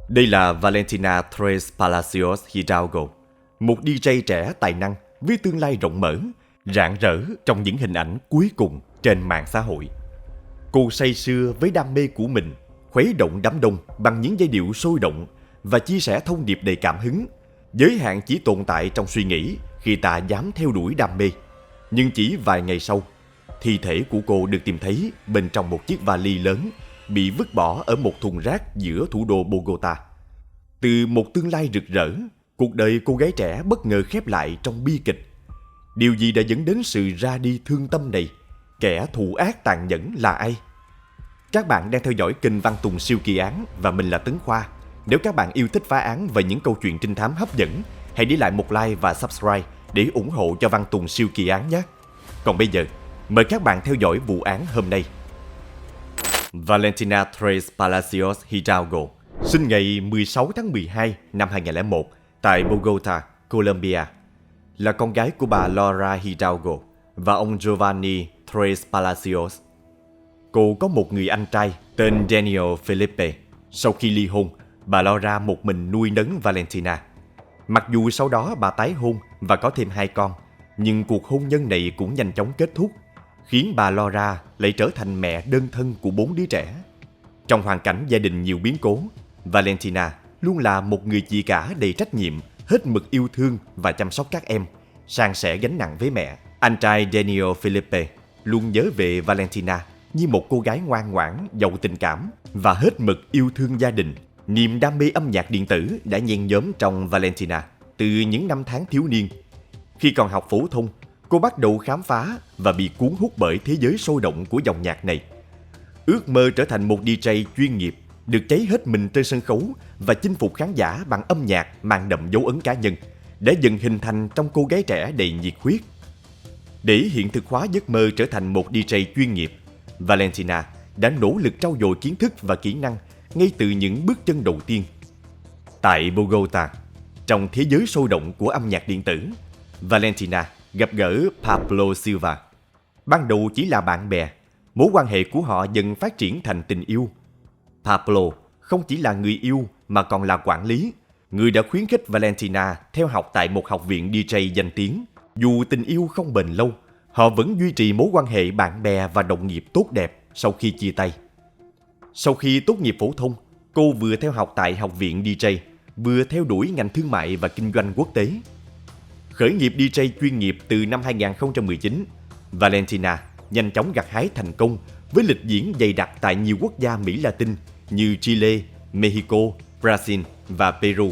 Đây là Valentina Tres Palacios Hidalgo, một DJ trẻ tài năng với tương lai rộng mở, rạng rỡ trong những hình ảnh cuối cùng trên mạng xã hội. Cô say sưa với đam mê của mình, khuấy động đám đông bằng những giai điệu sôi động và chia sẻ thông điệp đầy cảm hứng. Giới hạn chỉ tồn tại trong suy nghĩ khi ta dám theo đuổi đam mê. Nhưng chỉ vài ngày sau, thi thể của cô được tìm thấy bên trong một chiếc vali lớn bị vứt bỏ ở một thùng rác giữa thủ đô Bogota. Từ một tương lai rực rỡ, cuộc đời cô gái trẻ bất ngờ khép lại trong bi kịch. Điều gì đã dẫn đến sự ra đi thương tâm này? Kẻ thù ác tàn nhẫn là ai? Các bạn đang theo dõi kênh Văn Tùng Siêu Kỳ Án và mình là Tấn Khoa. Nếu các bạn yêu thích phá án và những câu chuyện trinh thám hấp dẫn, hãy để lại một like và subscribe để ủng hộ cho Văn Tùng Siêu Kỳ Án nhé. Còn bây giờ, mời các bạn theo dõi vụ án hôm nay. Valentina Tres Palacios Hidalgo sinh ngày 16 tháng 12 năm 2001 tại Bogota, Colombia, là con gái của bà Laura Hidalgo và ông Giovanni Tres Palacios. Cô có một người anh trai tên Daniel Felipe. Sau khi ly hôn, bà Laura một mình nuôi nấng Valentina. Mặc dù sau đó bà tái hôn và có thêm 2 con, nhưng cuộc hôn nhân này cũng nhanh chóng kết thúc, khiến bà Laura lại trở thành mẹ đơn thân của 4 đứa trẻ. Trong hoàn cảnh gia đình nhiều biến cố, Valentina luôn là một người chị cả đầy trách nhiệm, hết mực yêu thương và chăm sóc các em, san sẻ gánh nặng với mẹ. Anh trai Daniel Felipe luôn nhớ về Valentina như một cô gái ngoan ngoãn, giàu tình cảm và hết mực yêu thương gia đình. Niềm đam mê âm nhạc điện tử đã nhen nhóm trong Valentina từ những năm tháng thiếu niên. Khi còn học phổ thông, cô bắt đầu khám phá và bị cuốn hút bởi thế giới sôi động của dòng nhạc này. Ước mơ trở thành một DJ chuyên nghiệp, được cháy hết mình trên sân khấu và chinh phục khán giả bằng âm nhạc mang đậm dấu ấn cá nhân, đã dần hình thành trong cô gái trẻ đầy nhiệt huyết. Để hiện thực hóa giấc mơ trở thành một DJ chuyên nghiệp, Valentina đã nỗ lực trau dồi kiến thức và kỹ năng ngay từ những bước chân đầu tiên. Tại Bogota, trong thế giới sôi động của âm nhạc điện tử, Valentina gặp gỡ Pablo Silva. Ban đầu chỉ là bạn bè, mối quan hệ của họ dần phát triển thành tình yêu. Pablo không chỉ là người yêu mà còn là quản lý, người đã khuyến khích Valentina theo học tại một học viện DJ danh tiếng. Dù tình yêu không bền lâu, họ vẫn duy trì mối quan hệ bạn bè và đồng nghiệp tốt đẹp sau khi chia tay. Sau khi tốt nghiệp phổ thông, cô vừa theo học tại học viện DJ, vừa theo đuổi ngành thương mại và kinh doanh quốc tế. Khởi nghiệp DJ chuyên nghiệp từ năm 2019, Valentina nhanh chóng gặt hái thành công với lịch diễn dày đặc tại nhiều quốc gia Mỹ Latin như Chile, Mexico, Brazil và Peru.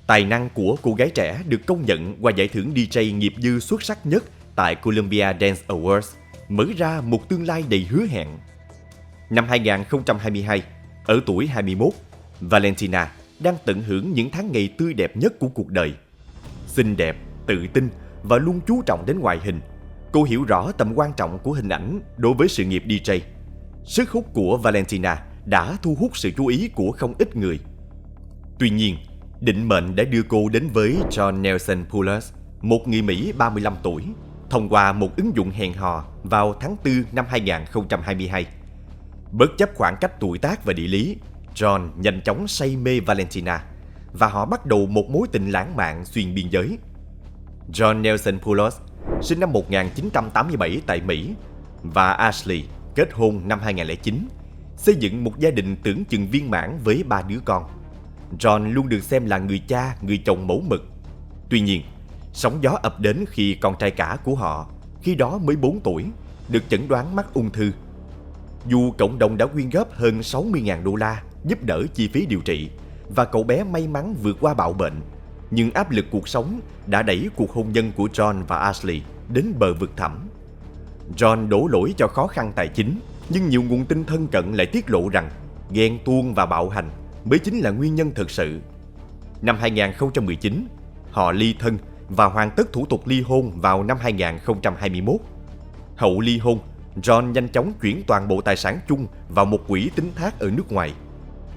Tài năng của cô gái trẻ được công nhận qua giải thưởng DJ nghiệp dư xuất sắc nhất tại Columbia Dance Awards, mở ra một tương lai đầy hứa hẹn. Năm 2022, ở tuổi 21, Valentina đang tận hưởng những tháng ngày tươi đẹp nhất của cuộc đời. Xinh đẹp, tự tin và luôn chú trọng đến ngoại hình, cô hiểu rõ tầm quan trọng của hình ảnh đối với sự nghiệp DJ. Sức hút của Valentina đã thu hút sự chú ý của không ít người. Tuy nhiên, định mệnh đã đưa cô đến với John Nelson Poulos, một người Mỹ 35 tuổi, thông qua một ứng dụng hẹn hò vào tháng 4 năm 2022. Bất chấp khoảng cách tuổi tác và địa lý, John nhanh chóng say mê Valentina và họ bắt đầu một mối tình lãng mạn xuyên biên giới. John Nelson Poulos sinh năm 1987 tại Mỹ và Ashley kết hôn năm 2009, xây dựng một gia đình tưởng chừng viên mãn với 3 đứa con. John luôn được xem là người cha, người chồng mẫu mực. Tuy nhiên, sóng gió ập đến khi con trai cả của họ, khi đó mới 4 tuổi, được chẩn đoán mắc ung thư. Dù cộng đồng đã quyên góp hơn 60.000 đô la giúp đỡ chi phí điều trị và cậu bé may mắn vượt qua bạo bệnh, nhưng áp lực cuộc sống đã đẩy cuộc hôn nhân của John và Ashley đến bờ vực thẳm. John đổ lỗi cho khó khăn tài chính, nhưng nhiều nguồn tin thân cận lại tiết lộ rằng ghen tuông và bạo hành mới chính là nguyên nhân thực sự. Năm 2019, họ ly thân và hoàn tất thủ tục ly hôn vào năm 2021. Hậu ly hôn, John nhanh chóng chuyển toàn bộ tài sản chung vào một quỹ tín thác ở nước ngoài,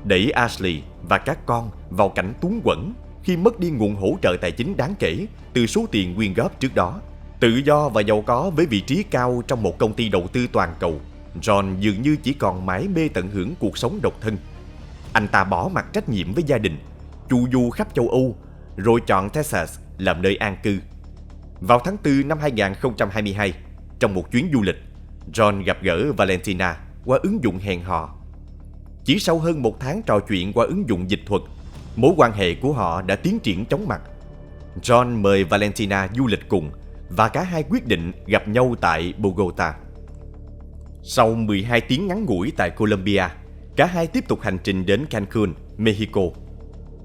đẩy Ashley và các con vào cảnh túng quẫn khi mất đi nguồn hỗ trợ tài chính đáng kể từ số tiền quyên góp trước đó. Tự do và giàu có với vị trí cao trong một công ty đầu tư toàn cầu, John dường như chỉ còn mải mê tận hưởng cuộc sống độc thân. Anh ta bỏ mặc trách nhiệm với gia đình, chu du khắp châu Âu, rồi chọn Texas làm nơi an cư. Vào tháng 4 năm 2022, trong một chuyến du lịch, John gặp gỡ Valentina qua ứng dụng hẹn hò. Chỉ sau hơn một tháng trò chuyện qua ứng dụng dịch thuật, mối quan hệ của họ đã tiến triển chóng mặt. John mời Valentina du lịch cùng và cả hai quyết định gặp nhau tại Bogota. Sau 12 tiếng ngắn ngủi tại Colombia, cả hai tiếp tục hành trình đến Cancun, Mexico.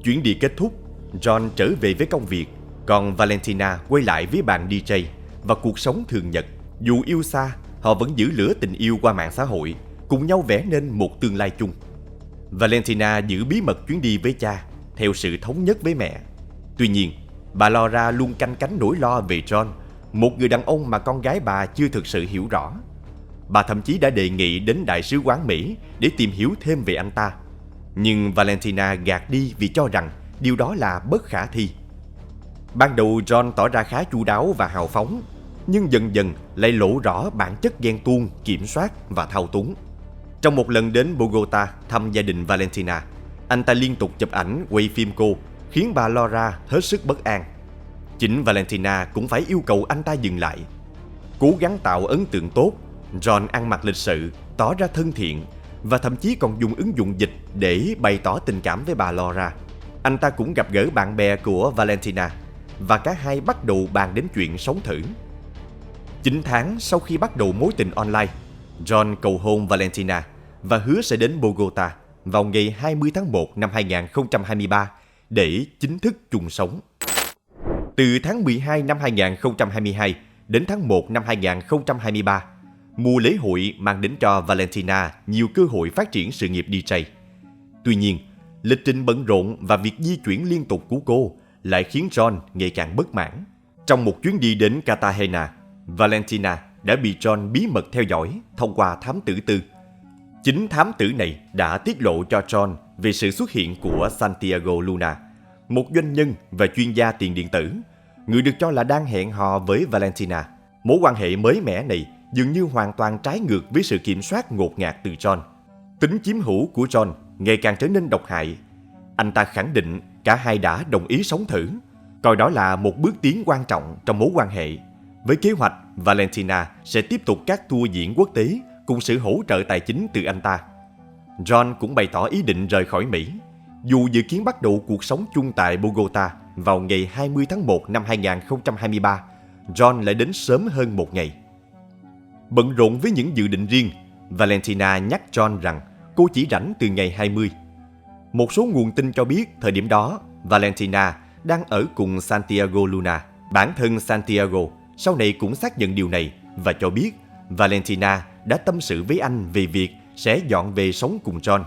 Chuyến đi kết thúc, John trở về với công việc, còn Valentina quay lại với bàn DJ và cuộc sống thường nhật. Dù yêu xa, họ vẫn giữ lửa tình yêu qua mạng xã hội, cùng nhau vẽ nên một tương lai chung. Valentina giữ bí mật chuyến đi với cha, theo sự thống nhất với mẹ. Tuy nhiên, bà Laura luôn canh cánh nỗi lo về John, một người đàn ông mà con gái bà chưa thực sự hiểu rõ. Bà thậm chí đã đề nghị đến Đại sứ quán Mỹ để tìm hiểu thêm về anh ta. Nhưng Valentina gạt đi vì cho rằng điều đó là bất khả thi. Ban đầu John tỏ ra khá chu đáo và hào phóng, nhưng dần dần lại lộ rõ bản chất ghen tuông, kiểm soát và thao túng. Trong một lần đến Bogota thăm gia đình Valentina, anh ta liên tục chụp ảnh quay phim cô, khiến bà Laura hết sức bất an. Chính Valentina cũng phải yêu cầu anh ta dừng lại. Cố gắng tạo ấn tượng tốt, John ăn mặc lịch sự, tỏ ra thân thiện và thậm chí còn dùng ứng dụng dịch để bày tỏ tình cảm với bà Laura. Anh ta cũng gặp gỡ bạn bè của Valentina và cả hai bắt đầu bàn đến chuyện sống thử. 9 tháng sau khi bắt đầu mối tình online, John cầu hôn Valentina và hứa sẽ đến Bogota vào ngày 20 tháng 1 năm 2023 để chính thức chung sống. Từ tháng 12 năm 2022 đến tháng 1 năm 2023, mùa lễ hội mang đến cho Valentina nhiều cơ hội phát triển sự nghiệp DJ. Tuy nhiên, lịch trình bận rộn và việc di chuyển liên tục của cô lại khiến John ngày càng bất mãn. Trong một chuyến đi đến Cartagena, Valentina đã bị John bí mật theo dõi thông qua thám tử tư. Chính thám tử này đã tiết lộ cho John về sự xuất hiện của Santiago Luna, một doanh nhân và chuyên gia tiền điện tử, người được cho là đang hẹn hò với Valentina. Mối quan hệ mới mẻ này dường như hoàn toàn trái ngược với sự kiểm soát ngột ngạt từ John. Tính chiếm hữu của John ngày càng trở nên độc hại. Anh ta khẳng định cả hai đã đồng ý sống thử, coi đó là một bước tiến quan trọng trong mối quan hệ. Với kế hoạch, Valentina sẽ tiếp tục các tour diễn quốc tế cùng sự hỗ trợ tài chính từ anh ta. John cũng bày tỏ ý định rời khỏi Mỹ. Dù dự kiến bắt đầu cuộc sống chung tại Bogota vào ngày 20 tháng 1 năm 2023, John lại đến sớm hơn một ngày. Bận rộn với những dự định riêng, Valentina nhắc John rằng cô chỉ rảnh từ ngày 20. Một số nguồn tin cho biết thời điểm đó, Valentina đang ở cùng Santiago Luna. Bản thân Santiago sau này cũng xác nhận điều này và cho biết Valentina đã tâm sự với anh về việc sẽ dọn về sống cùng John.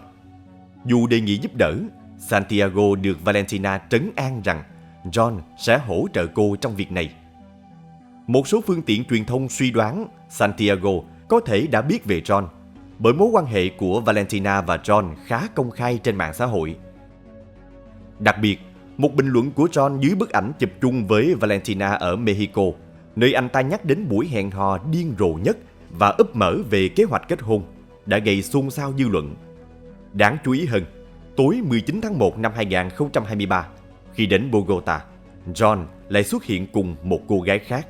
Dù đề nghị giúp đỡ, Santiago được Valentina trấn an rằng John sẽ hỗ trợ cô trong việc này. Một số phương tiện truyền thông suy đoán Santiago có thể đã biết về John, bởi mối quan hệ của Valentina và John khá công khai trên mạng xã hội. Đặc biệt, một bình luận của John dưới bức ảnh chụp chung với Valentina ở Mexico, nơi anh ta nhắc đến buổi hẹn hò điên rồ nhất và úp mở về kế hoạch kết hôn, đã gây xôn xao dư luận. Đáng chú ý hơn, tối 19 tháng 1 năm 2023, khi đến Bogota, John lại xuất hiện cùng một cô gái khác,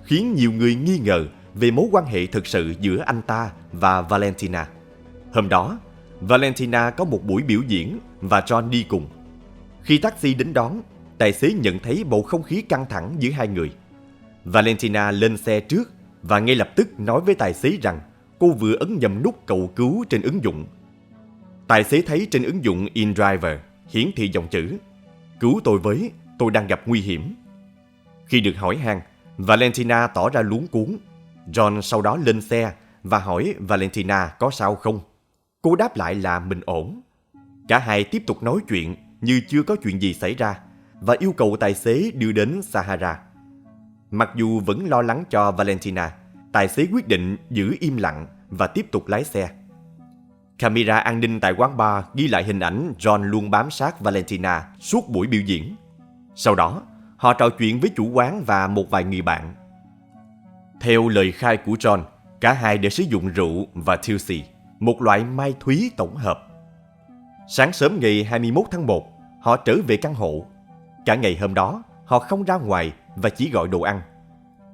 khiến nhiều người nghi ngờ về mối quan hệ thực sự giữa anh ta và Valentina. Hôm đó, Valentina có một buổi biểu diễn và John đi cùng. Khi taxi đến đón, tài xế nhận thấy bầu không khí căng thẳng giữa hai người. Valentina lên xe trước và ngay lập tức nói với tài xế rằng cô vừa ấn nhầm nút cầu cứu trên ứng dụng. Tài xế thấy trên ứng dụng InDriver hiển thị dòng chữ "Cứu tôi với, tôi đang gặp nguy hiểm." Khi được hỏi han, Valentina tỏ ra luống cuống. John sau đó lên xe và hỏi Valentina có sao không. Cô đáp lại là mình ổn. Cả hai tiếp tục nói chuyện như chưa có chuyện gì xảy ra và yêu cầu tài xế đưa đến Sahara. Mặc dù vẫn lo lắng cho Valentina, tài xế quyết định giữ im lặng và tiếp tục lái xe. Camera an ninh tại quán bar ghi lại hình ảnh John luôn bám sát Valentina suốt buổi biểu diễn. Sau đó, họ trò chuyện với chủ quán và một vài người bạn. Theo lời khai của John, cả hai đã sử dụng rượu và THC, một loại mai thúy tổng hợp. Sáng sớm ngày 21 tháng 1, họ trở về căn hộ. Cả ngày hôm đó, họ không ra ngoài và chỉ gọi đồ ăn.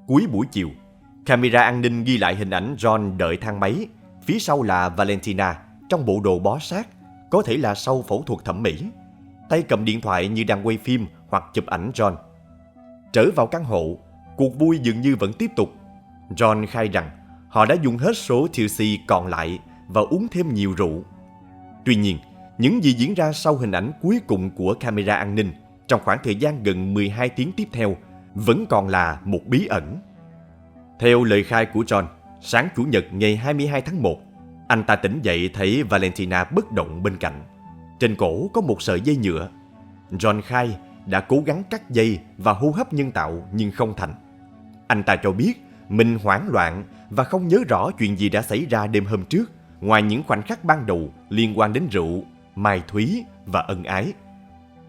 Cuối buổi chiều, camera an ninh ghi lại hình ảnh John đợi thang máy. Phía sau là Valentina trong bộ đồ bó sát, có thể là sau phẫu thuật thẩm mỹ. Tay cầm điện thoại như đang quay phim hoặc chụp ảnh John. Trở vào căn hộ, cuộc vui dường như vẫn tiếp tục. John khai rằng họ đã dùng hết số THC còn lại và uống thêm nhiều rượu. Tuy nhiên, những gì diễn ra sau hình ảnh cuối cùng của camera an ninh trong khoảng thời gian gần 12 tiếng tiếp theo vẫn còn là một bí ẩn. Theo lời khai của John, sáng Chủ nhật ngày 22 tháng 1, anh ta tỉnh dậy thấy Valentina bất động bên cạnh. Trên cổ có một sợi dây nhựa. John khai đã cố gắng cắt dây và hô hấp nhân tạo nhưng không thành. Anh ta cho biết mình hoảng loạn và không nhớ rõ chuyện gì đã xảy ra đêm hôm trước, ngoài những khoảnh khắc ban đầu liên quan đến rượu, mai thúy và ân ái.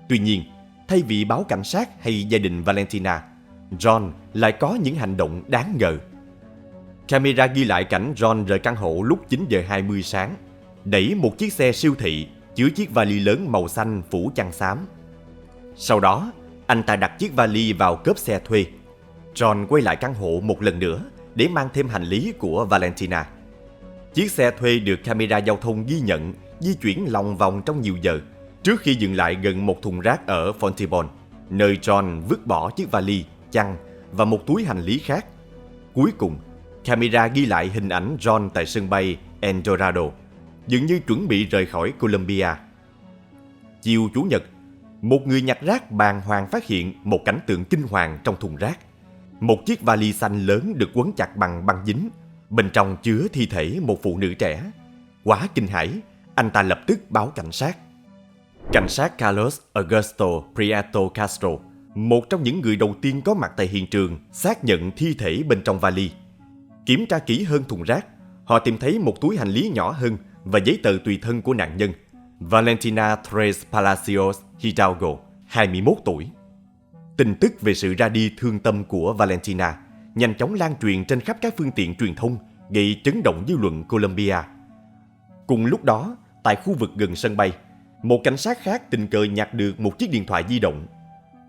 Tuy nhiên, thay vì báo cảnh sát hay gia đình Valentina, John lại có những hành động đáng ngờ. Camera ghi lại cảnh John rời căn hộ lúc 9 giờ 20 sáng, đẩy một chiếc xe siêu thị chứa chiếc vali lớn màu xanh phủ chăn xám. Sau đó, anh ta đặt chiếc vali vào cốp xe thuê. John quay lại căn hộ một lần nữa để mang thêm hành lý của Valentina. Chiếc xe thuê được camera giao thông ghi nhận di chuyển lòng vòng trong nhiều giờ trước khi dừng lại gần một thùng rác ở Fontibon, nơi John vứt bỏ chiếc vali, chăn và một túi hành lý khác. Cuối cùng, camera ghi lại hình ảnh John tại sân bay El Dorado, dường như chuẩn bị rời khỏi Colombia. Chiều Chủ nhật, một người nhặt rác bàng hoàng phát hiện một cảnh tượng kinh hoàng trong thùng rác. Một chiếc vali xanh lớn được quấn chặt bằng băng dính, bên trong chứa thi thể một phụ nữ trẻ. Quá kinh hãi, anh ta lập tức báo cảnh sát. Cảnh sát Carlos Augusto Prieto Castro, một trong những người đầu tiên có mặt tại hiện trường, xác nhận thi thể bên trong vali. Kiểm tra kỹ hơn thùng rác, họ tìm thấy một túi hành lý nhỏ hơn và giấy tờ tùy thân của nạn nhân, Valentina Tres Palacios Hidalgo, 21 tuổi. Tin tức về sự ra đi thương tâm của Valentina nhanh chóng lan truyền trên khắp các phương tiện truyền thông, gây chấn động dư luận Colombia. Cùng lúc đó, tại khu vực gần sân bay, một cảnh sát khác tình cờ nhặt được một chiếc điện thoại di động.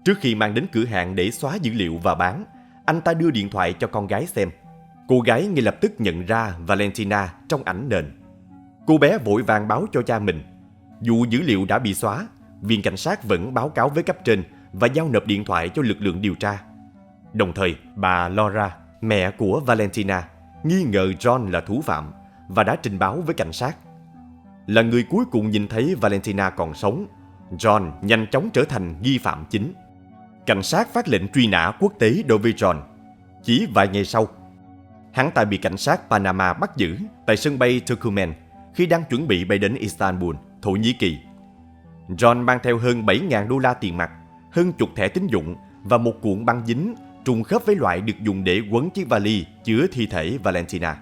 Trước khi mang đến cửa hàng để xóa dữ liệu và bán, anh ta đưa điện thoại cho con gái xem. Cô gái ngay lập tức nhận ra Valentina trong ảnh nền. Cô bé vội vàng báo cho cha mình. Dù dữ liệu đã bị xóa, viên cảnh sát vẫn báo cáo với cấp trên và giao nộp điện thoại cho lực lượng điều tra. Đồng thời, bà Laura, mẹ của Valentina, nghi ngờ John là thủ phạm và đã trình báo với cảnh sát. Là người cuối cùng nhìn thấy Valentina còn sống, John nhanh chóng trở thành nghi phạm chính. Cảnh sát phát lệnh truy nã quốc tế đối với John. Chỉ vài ngày sau, hắn ta bị cảnh sát Panama bắt giữ tại sân bay Tucumán khi đang chuẩn bị bay đến Istanbul, Thổ Nhĩ Kỳ. John mang theo hơn 7.000 đô la tiền mặt, hơn chục thẻ tín dụng và một cuộn băng dính trùng khớp với loại được dùng để quấn chiếc vali chứa thi thể Valentina.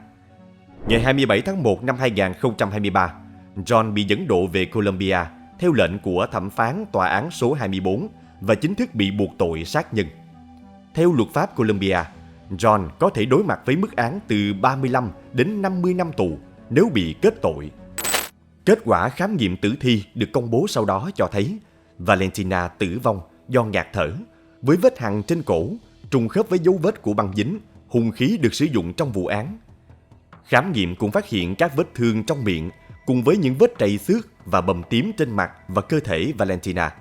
Ngày 27 tháng 1 năm 2023, John bị dẫn độ về Colombia theo lệnh của thẩm phán tòa án số 24 và chính thức bị buộc tội sát nhân. Theo luật pháp Colombia, John có thể đối mặt với mức án từ 35 đến 50 năm tù nếu bị kết tội. Kết quả khám nghiệm tử thi được công bố sau đó cho thấy Valentina tử vong do ngạt thở, với vết hằn trên cổ trùng khớp với dấu vết của băng dính, hung khí được sử dụng trong vụ án. Khám nghiệm cũng phát hiện các vết thương trong miệng cùng với những vết trầy xước và bầm tím trên mặt và cơ thể Valentina,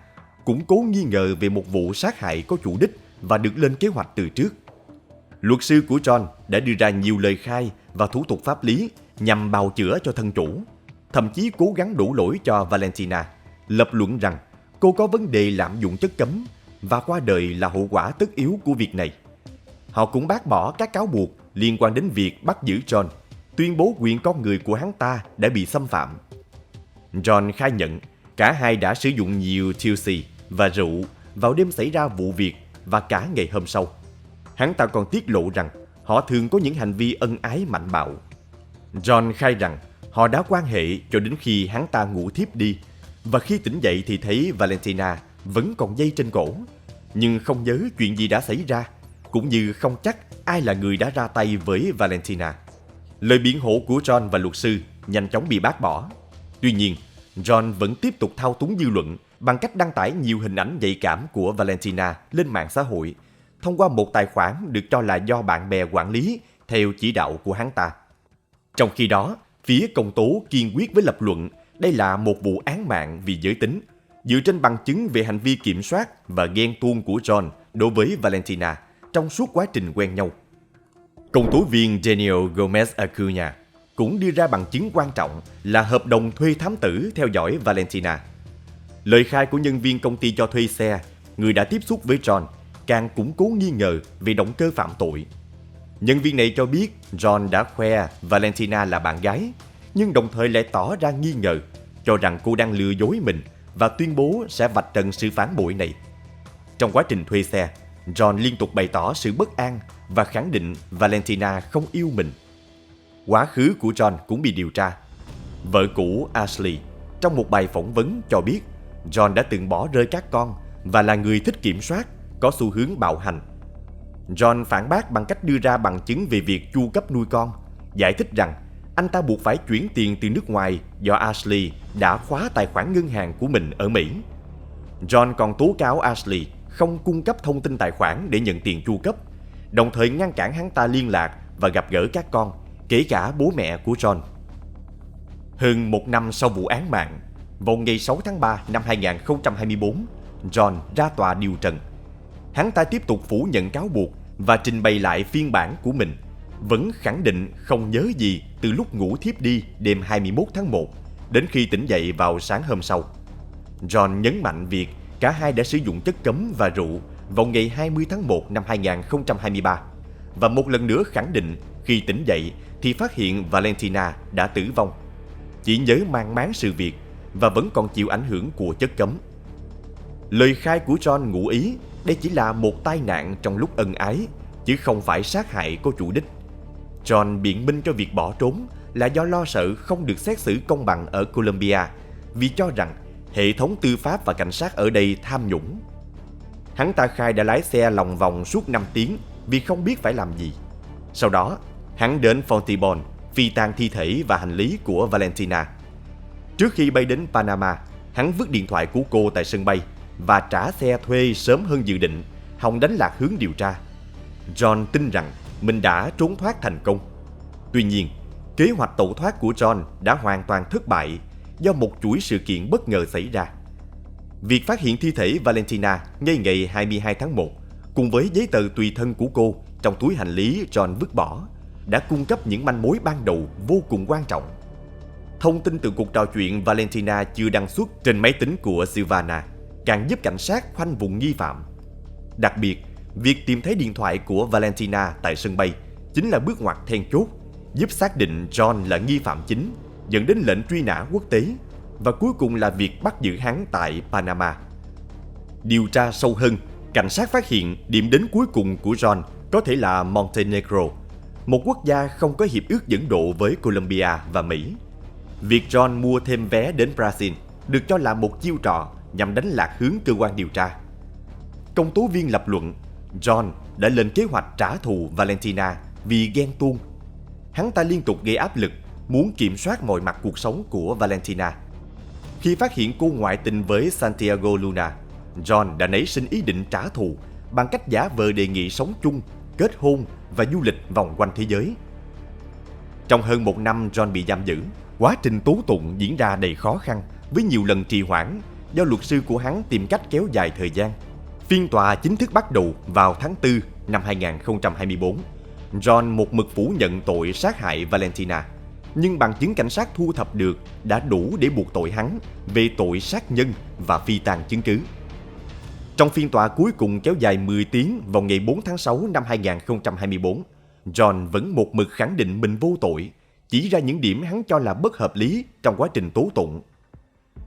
củng cố nghi ngờ về một vụ sát hại có chủ đích và được lên kế hoạch từ trước. Luật sư của John đã đưa ra nhiều lời khai và thủ tục pháp lý nhằm bào chữa cho thân chủ, thậm chí cố gắng đổ lỗi cho Valentina, lập luận rằng cô có vấn đề lạm dụng chất cấm và qua đời là hậu quả tất yếu của việc này. Họ cũng bác bỏ các cáo buộc liên quan đến việc bắt giữ John, tuyên bố quyền con người của hắn ta đã bị xâm phạm. John khai nhận cả hai đã sử dụng nhiều THC và rượu vào đêm xảy ra vụ việc và cả ngày hôm sau. Hắn ta còn tiết lộ rằng họ thường có những hành vi ân ái mạnh bạo. John khai rằng họ đã quan hệ cho đến khi hắn ta ngủ thiếp đi, và khi tỉnh dậy thì thấy Valentina vẫn còn dây trên cổ, nhưng không nhớ chuyện gì đã xảy ra, cũng như không chắc ai là người đã ra tay với Valentina. Lời biện hộ của John và luật sư nhanh chóng bị bác bỏ. Tuy nhiên, John vẫn tiếp tục thao túng dư luận bằng cách đăng tải nhiều hình ảnh nhạy cảm của Valentina lên mạng xã hội thông qua một tài khoản được cho là do bạn bè quản lý theo chỉ đạo của hắn ta. Trong khi đó, phía công tố kiên quyết với lập luận đây là một vụ án mạng vì giới tính, dựa trên bằng chứng về hành vi kiểm soát và ghen tuông của John đối với Valentina trong suốt quá trình quen nhau. Công tố viên Daniel Gomez Acuña cũng đưa ra bằng chứng quan trọng là hợp đồng thuê thám tử theo dõi Valentina. Lời khai của nhân viên công ty cho thuê xe, người đã tiếp xúc với John, càng củng cố nghi ngờ về động cơ phạm tội. Nhân viên này cho biết John đã khoe Valentina là bạn gái, nhưng đồng thời lại tỏ ra nghi ngờ, cho rằng cô đang lừa dối mình và tuyên bố sẽ vạch trần sự phản bội này. Trong quá trình thuê xe, John liên tục bày tỏ sự bất an và khẳng định Valentina không yêu mình. Quá khứ của John cũng bị điều tra. Vợ cũ Ashley trong một bài phỏng vấn cho biết John đã từng bỏ rơi các con và là người thích kiểm soát, có xu hướng bạo hành. John phản bác bằng cách đưa ra bằng chứng về việc chu cấp nuôi con, giải thích rằng anh ta buộc phải chuyển tiền từ nước ngoài do Ashley đã khóa tài khoản ngân hàng của mình ở Mỹ. John còn tố cáo Ashley không cung cấp thông tin tài khoản để nhận tiền chu cấp, đồng thời ngăn cản hắn ta liên lạc và gặp gỡ các con, kể cả bố mẹ của John. Hơn một năm sau vụ án mạng, vào ngày 6 tháng 3 năm 2024, John ra tòa điều trần. Hắn ta tiếp tục phủ nhận cáo buộc và trình bày lại phiên bản của mình, vẫn khẳng định không nhớ gì từ lúc ngủ thiếp đi đêm 21 tháng 1 đến khi tỉnh dậy vào sáng hôm sau. John nhấn mạnh việc cả hai đã sử dụng chất cấm và rượu vào ngày 20 tháng 1 năm 2023 và một lần nữa khẳng định khi tỉnh dậy thì phát hiện Valentina đã tử vong. Chỉ nhớ mang máng sự việc và vẫn còn chịu ảnh hưởng của chất cấm. Lời khai của John ngụ ý đây chỉ là một tai nạn trong lúc ân ái, chứ không phải sát hại có chủ đích. John biện minh cho việc bỏ trốn là do lo sợ không được xét xử công bằng ở Colombia vì cho rằng hệ thống tư pháp và cảnh sát ở đây tham nhũng. Hắn ta khai đã lái xe lòng vòng suốt 5 tiếng vì không biết phải làm gì. Sau đó, hắn đến Fontibon phi tang thi thể và hành lý của Valentina. Trước khi bay đến Panama, hắn vứt điện thoại của cô tại sân bay và trả xe thuê sớm hơn dự định, hòng đánh lạc hướng điều tra. John tin rằng mình đã trốn thoát thành công. Tuy nhiên, kế hoạch tẩu thoát của John đã hoàn toàn thất bại do một chuỗi sự kiện bất ngờ xảy ra. Việc phát hiện thi thể Valentina ngay ngày 22 tháng 1 cùng với giấy tờ tùy thân của cô trong túi hành lý John vứt bỏ đã cung cấp những manh mối ban đầu vô cùng quan trọng. Thông tin từ cuộc trò chuyện Valentina chưa đăng xuất trên máy tính của Silvana càng giúp cảnh sát khoanh vùng nghi phạm. Đặc biệt, việc tìm thấy điện thoại của Valentina tại sân bay chính là bước ngoặt then chốt, giúp xác định John là nghi phạm chính, dẫn đến lệnh truy nã quốc tế, và cuối cùng là việc bắt giữ hắn tại Panama. Điều tra sâu hơn, cảnh sát phát hiện điểm đến cuối cùng của John có thể là Montenegro, một quốc gia không có hiệp ước dẫn độ với Colombia và Mỹ. Việc John mua thêm vé đến Brazil được cho là một chiêu trò nhằm đánh lạc hướng cơ quan điều tra. Công tố viên lập luận, John đã lên kế hoạch trả thù Valentina vì ghen tuông. Hắn ta liên tục gây áp lực, muốn kiểm soát mọi mặt cuộc sống của Valentina. Khi phát hiện cô ngoại tình với Santiago Luna, John đã nảy sinh ý định trả thù bằng cách giả vờ đề nghị sống chung, kết hôn và du lịch vòng quanh thế giới. Trong hơn một năm John bị giam giữ, quá trình tố tụng diễn ra đầy khó khăn với nhiều lần trì hoãn do luật sư của hắn tìm cách kéo dài thời gian. Phiên tòa chính thức bắt đầu vào tháng 4 năm 2024. John một mực phủ nhận tội sát hại Valentina, nhưng bằng chứng cảnh sát thu thập được đã đủ để buộc tội hắn về tội sát nhân và phi tang chứng cứ. Trong phiên tòa cuối cùng kéo dài 10 tiếng vào ngày 4 tháng 6 năm 2024, John vẫn một mực khẳng định mình vô tội, chỉ ra những điểm hắn cho là bất hợp lý trong quá trình tố tụng.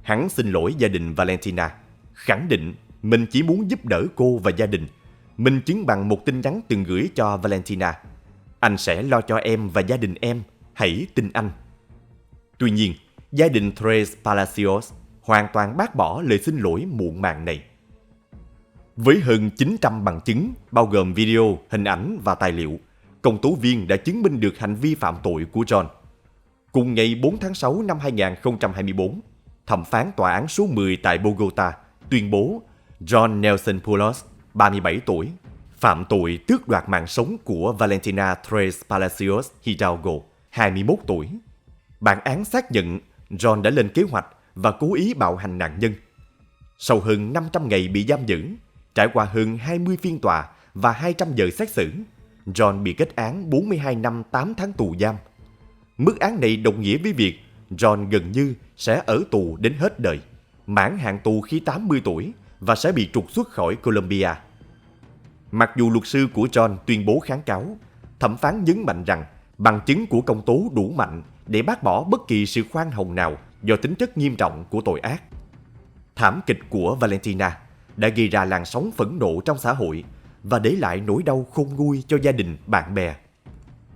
Hắn xin lỗi gia đình Valentina, khẳng định mình chỉ muốn giúp đỡ cô và gia đình. Minh chứng bằng một tin nhắn từng gửi cho Valentina: "Anh sẽ lo cho em và gia đình em, hãy tin anh." Tuy nhiên, gia đình Tres Palacios hoàn toàn bác bỏ lời xin lỗi muộn màng này. Với hơn 900 bằng chứng, bao gồm video, hình ảnh và tài liệu, công tố viên đã chứng minh được hành vi phạm tội của John. Cùng ngày 4 tháng 6 năm 2024, thẩm phán tòa án số 10 tại Bogota tuyên bố John Nelson Poulos, 37 tuổi, phạm tội tước đoạt mạng sống của Valentina Tres Palacios Hidalgo, 21 tuổi. Bản án xác nhận John đã lên kế hoạch và cố ý bạo hành nạn nhân. Sau hơn 500 ngày bị giam giữ, trải qua hơn 20 phiên tòa và 200 giờ xét xử, John bị kết án 42 năm 8 tháng tù giam. Mức án này đồng nghĩa với việc John gần như sẽ ở tù đến hết đời, mãn hạn tù khi 80 tuổi và sẽ bị trục xuất khỏi Colombia. Mặc dù luật sư của John tuyên bố kháng cáo, thẩm phán nhấn mạnh rằng bằng chứng của công tố đủ mạnh để bác bỏ bất kỳ sự khoan hồng nào do tính chất nghiêm trọng của tội ác. Thảm kịch của Valentina đã gây ra làn sóng phẫn nộ trong xã hội và để lại nỗi đau khôn nguôi cho gia đình, bạn bè.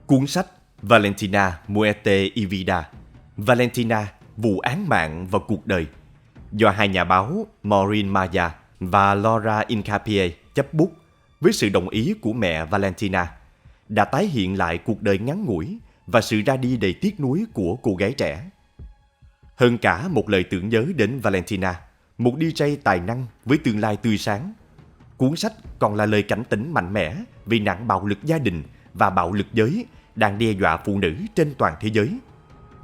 Cuốn sách Valentina Muerte y Vida, Valentina, vụ án mạng và cuộc đời, do hai nhà báo Maureen Maya và Laura Incapie chấp bút với sự đồng ý của mẹ Valentina, đã tái hiện lại cuộc đời ngắn ngủi và sự ra đi đầy tiếc nuối của cô gái trẻ. Hơn cả một lời tưởng nhớ đến Valentina, một DJ tài năng với tương lai tươi sáng, cuốn sách còn là lời cảnh tỉnh mạnh mẽ về nạn bạo lực gia đình và bạo lực giới đang đe dọa phụ nữ trên toàn thế giới.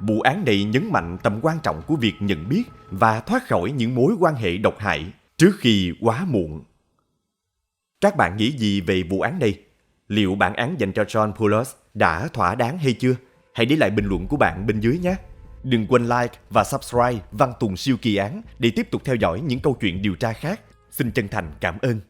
Vụ án này nhấn mạnh tầm quan trọng của việc nhận biết và thoát khỏi những mối quan hệ độc hại trước khi quá muộn. Các bạn nghĩ gì về vụ án này? Liệu bản án dành cho John Poulos đã thỏa đáng hay chưa? Hãy để lại bình luận của bạn bên dưới nhé! Đừng quên like và subscribe Văn Tùng Siêu Kỳ Án để tiếp tục theo dõi những câu chuyện điều tra khác. Xin chân thành cảm ơn.